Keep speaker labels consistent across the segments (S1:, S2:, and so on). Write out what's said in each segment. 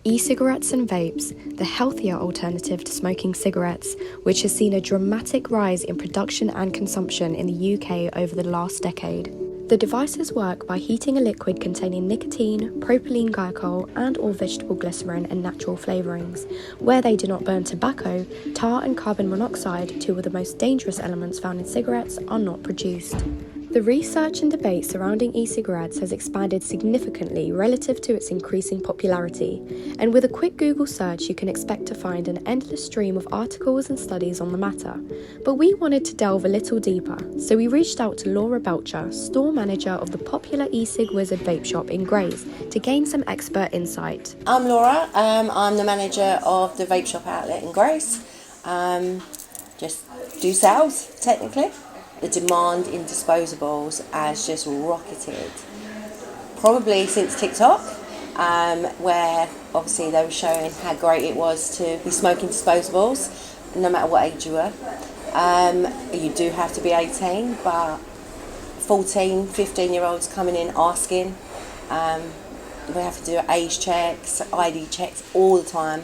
S1: E-cigarettes and vapes, the healthier alternative to smoking cigarettes, which has seen a dramatic rise in production and consumption in the UK over the last decade. The devices work by heating a liquid containing nicotine, propylene glycol, and/or vegetable glycerin and natural flavourings. Where they do not burn tobacco, tar and carbon monoxide, two of the most dangerous elements found in cigarettes, are not produced. The research and debate surrounding e-cigarettes has expanded significantly relative to its increasing popularity, and with a quick Google search you can expect to find an endless stream of articles and studies on the matter. But we wanted to delve a little deeper, so we reached out to Laura Belcher, store manager of the popular e-cig wizard vape shop in Grays, to gain some expert insight.
S2: I'm Laura, I'm the manager of the vape shop outlet in Grays. Just do sales, technically. The demand in disposables has just rocketed, probably since TikTok, where obviously they were showing how great it was to be smoking disposables, no matter what age you were. You do have to be 18, but 14, 15-year-olds coming in asking. We have to do age checks, ID checks all the time.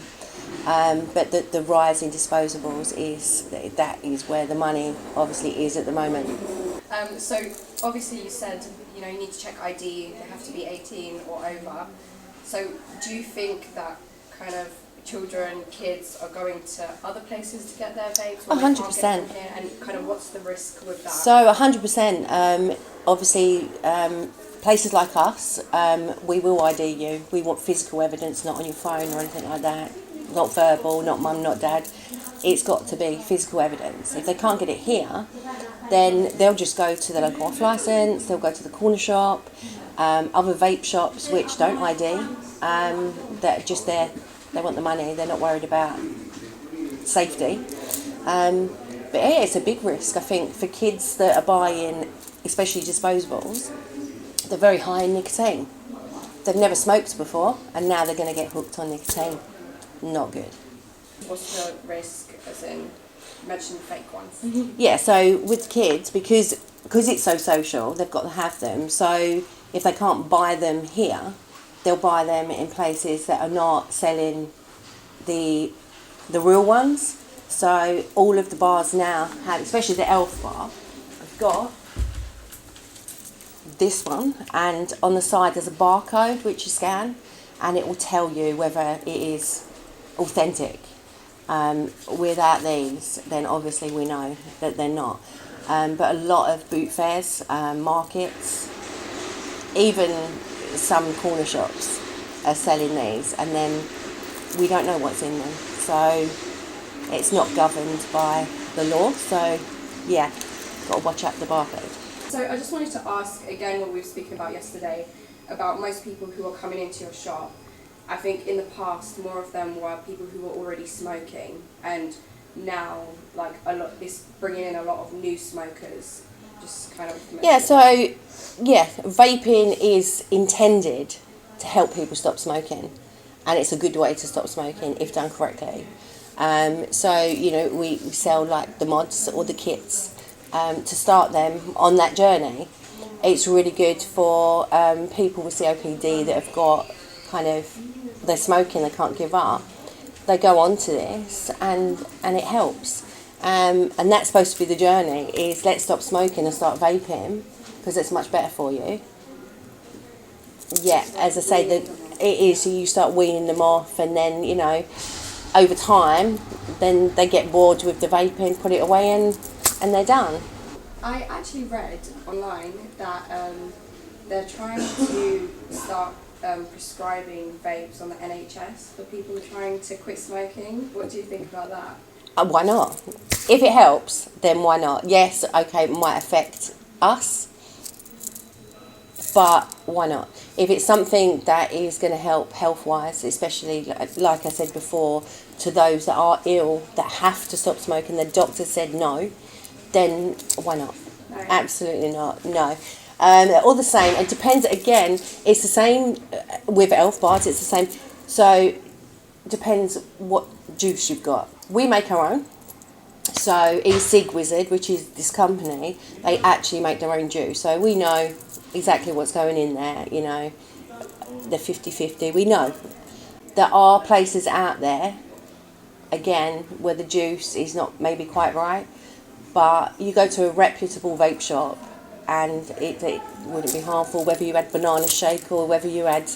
S2: But the rise in disposables is where the money obviously is at the moment.
S3: So obviously you said you need to check ID, they have to be 18 or over. So do you think that kind of children, kids are going to other places to get their vapes?
S2: 100%.
S3: And kind of what's the risk with that?
S2: So 100%. Obviously, places like us, we will ID you. We want physical evidence, not on your phone or anything like that. Not verbal, not mum, not dad. It's got to be physical evidence. If they can't get it here, then they'll just go to the local off licence, they'll go to the corner shop, other vape shops which don't ID, that are just there, they want the money, they're not worried about safety. But yeah, it's a big risk, I think, for kids that are buying, especially disposables. They're very high in nicotine. They've never smoked before, and now they're going to get hooked on nicotine. Not good.
S3: What's the risk, as in, you mentioned fake ones?
S2: Yeah, so with kids, because it's so social, they've got to have them. So if they can't buy them here, they'll buy them in places that are not selling the real ones. So all of the bars now have, especially the Elf bar, have got this one, and on the side there's a barcode which you scan, and it will tell you whether it is authentic. Without these, then obviously we know that they're not. But a lot of boot fairs, markets, even some corner shops are selling these, and then we don't know what's in them. So it's not governed by the law. So yeah, got to watch out the barcode.
S3: So I just wanted to ask again what we were speaking about yesterday about most people who are coming into your shop. I think in the past, more of them were people who were already smoking, and now, this bringing in a lot of new smokers, just kind of...
S2: Yeah, so, vaping is intended to help people stop smoking, and it's a good way to stop smoking if done correctly. So, we sell, the mods or the kits to start them on that journey. It's really good for people with COPD that have got they're smoking, they can't give up. They go on to this and it helps. And that's supposed to be the journey, is let's stop smoking and start vaping, because it's much better for you. Yeah, as I say, that it is, you start weaning them off, and then, over time, then they get bored with the vaping, put it away, and they're done.
S3: I actually read online that they're trying to start prescribing vapes on the NHS for people trying to quit smoking. What do you think about that?
S2: Why not? If it helps, then why not? Yes, okay, it might affect us, but why not? If it's something that is going to help health-wise, especially, like I said before, to those that are ill, that have to stop smoking, the doctor said no, then why not?
S3: No.
S2: Absolutely not, no. They're all the same. It depends, again, it's the same with Elf bars, it's the same. So, it depends what juice you've got. We make our own. So, e-cig Wizard, which is this company, they actually make their own juice. So, we know exactly what's going in there, the 50-50, we know. there are places out there, again, where the juice is not maybe quite right, but you go to a reputable vape shop and it wouldn't be harmful whether you had banana shake or whether you had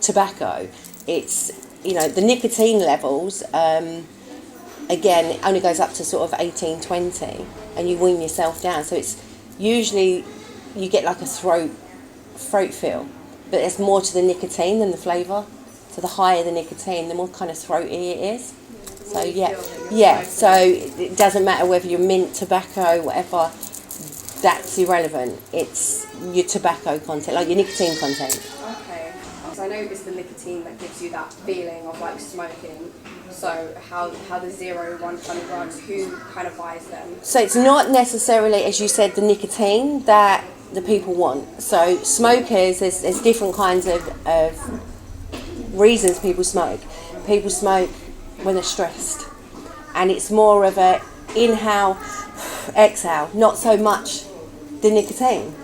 S2: tobacco. It's, you know, the nicotine levels, again, it only goes up to sort of 18, 20, and you wean yourself down. So it's usually, you get like a throat feel, but there's more to the nicotine than the flavour. So the higher the nicotine, the more kind of throaty it is. So yeah. So it doesn't matter whether you're mint, tobacco, whatever. That's irrelevant. It's your tobacco content, like your nicotine content.
S3: Okay. So I know it's the nicotine that gives you that feeling of like smoking. So how the 0, 1 kind of works, who kind of buys them?
S2: So it's not necessarily, as you said, the nicotine that the people want. So smokers, there's different kinds of reasons people smoke. People smoke when they're stressed, and it's more of a inhale, exhale, not so much the nicotine.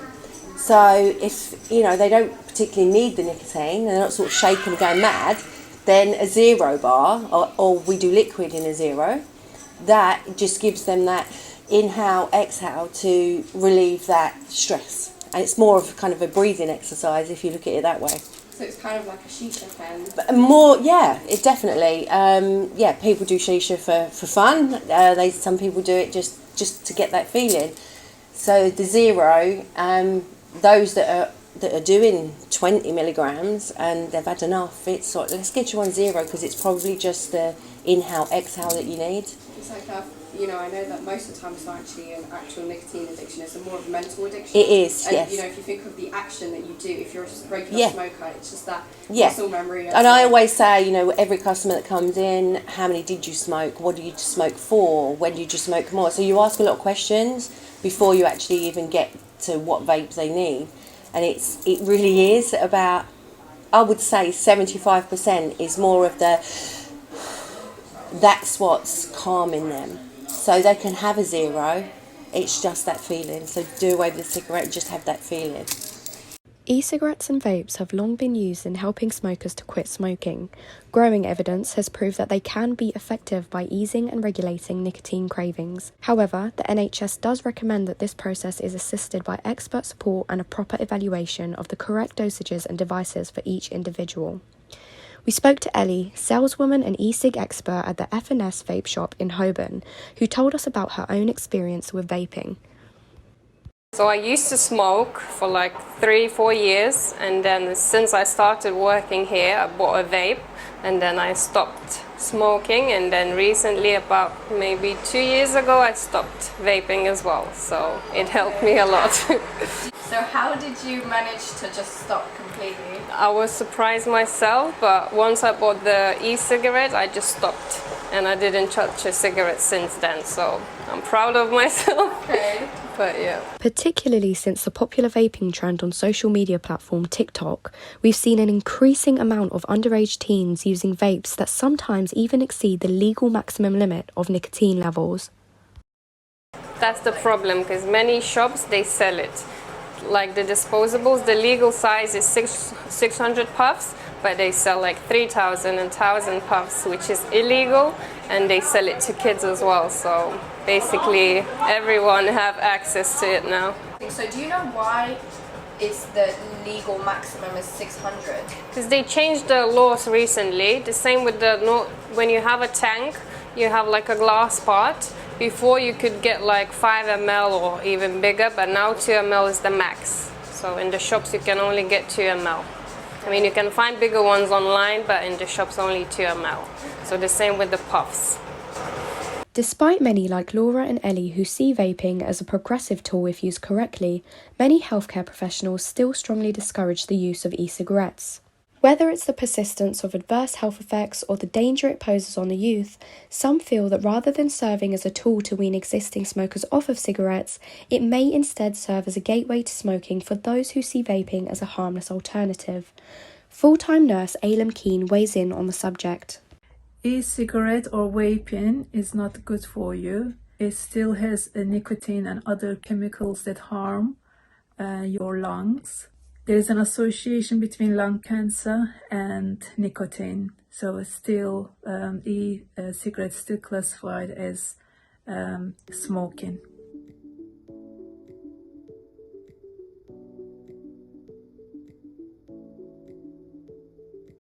S2: So if, you know, they don't particularly need the nicotine, they're not sort of shaking and going mad, then a 0 bar, or we do liquid in a 0, that just gives them that inhale, exhale to relieve that stress. And it's more of kind of a breathing exercise if you look at it that way.
S3: So it's kind of like a shisha pen.
S2: But more, yeah, it definitely. People do shisha for fun. Some people do it just to get that feeling. So the 0, those that are doing 20 milligrams and they've had enough, it's sort of, let's get you on 0 because it's probably just the inhale, exhale that you need.
S3: It's like I know that most of the time it's not actually an actual nicotine addiction, it's a more of a mental addiction.
S2: It is,
S3: and,
S2: yes.
S3: You know, if you think of the action that you do, if you're a regular smoker, it's just that muscle memory.
S2: And I always say, you know, every customer that comes in, how many did you smoke? What did you smoke for? When did you smoke more? So you ask a lot of questions before you actually even get to what vapes they need. And it really is about, I would say 75% is more of that's what's calming them. So they can have a 0, it's just that feeling. So do away with the cigarette and just have that feeling.
S1: E-cigarettes and vapes have long been used in helping smokers to quit smoking. Growing evidence has proved that they can be effective by easing and regulating nicotine cravings. However, the NHS does recommend that this process is assisted by expert support and a proper evaluation of the correct dosages and devices for each individual. We spoke to Ellie, saleswoman and e-cig expert at the F&S vape shop in Holborn, who told us about her own experience with vaping.
S4: So I used to smoke for like 3-4 years, and then since I started working here, I bought a vape, and then I stopped smoking, and then recently, about maybe 2 years ago, I stopped vaping as well, so it helped me a lot.
S3: So how did you manage to just stop completely?
S4: I was surprised myself, but once I bought the e-cigarette, I just stopped, and I didn't touch a cigarette since then, so I'm proud of myself.
S3: Okay.
S4: But yeah.
S1: Particularly since the popular vaping trend on social media platform TikTok, we've seen an increasing amount of underage teens using vapes that sometimes even exceed the legal maximum limit of nicotine levels.
S4: That's the problem, because many shops, they sell it. Like the disposables, the legal size is 600 puffs, but they sell like 3,000 and 1,000 puffs, which is illegal, and they sell it to kids as well. So basically everyone have access to it now.
S3: So do you know why it's the legal maximum is 600?
S4: Because they changed the laws recently. The same with when you have a tank, you have like a glass pot. Before you could get like 5 ml or even bigger, but now 2 ml is the max. So in the shops you can only get 2 ml. I mean, you can find bigger ones online, but in the shops only 2 ml. So the same with the puffs.
S1: Despite many like Laura and Ellie who see vaping as a progressive tool if used correctly, many healthcare professionals still strongly discourage the use of e-cigarettes. Whether it's the persistence of adverse health effects or the danger it poses on the youth, some feel that rather than serving as a tool to wean existing smokers off of cigarettes, it may instead serve as a gateway to smoking for those who see vaping as a harmless alternative. Full-time nurse Ailam Keane weighs in on the subject.
S5: E-cigarette or vaping is not good for you. It still has a nicotine and other chemicals that harm your lungs. There is an association between lung cancer and nicotine. So it's still e-cigarettes still classified as smoking.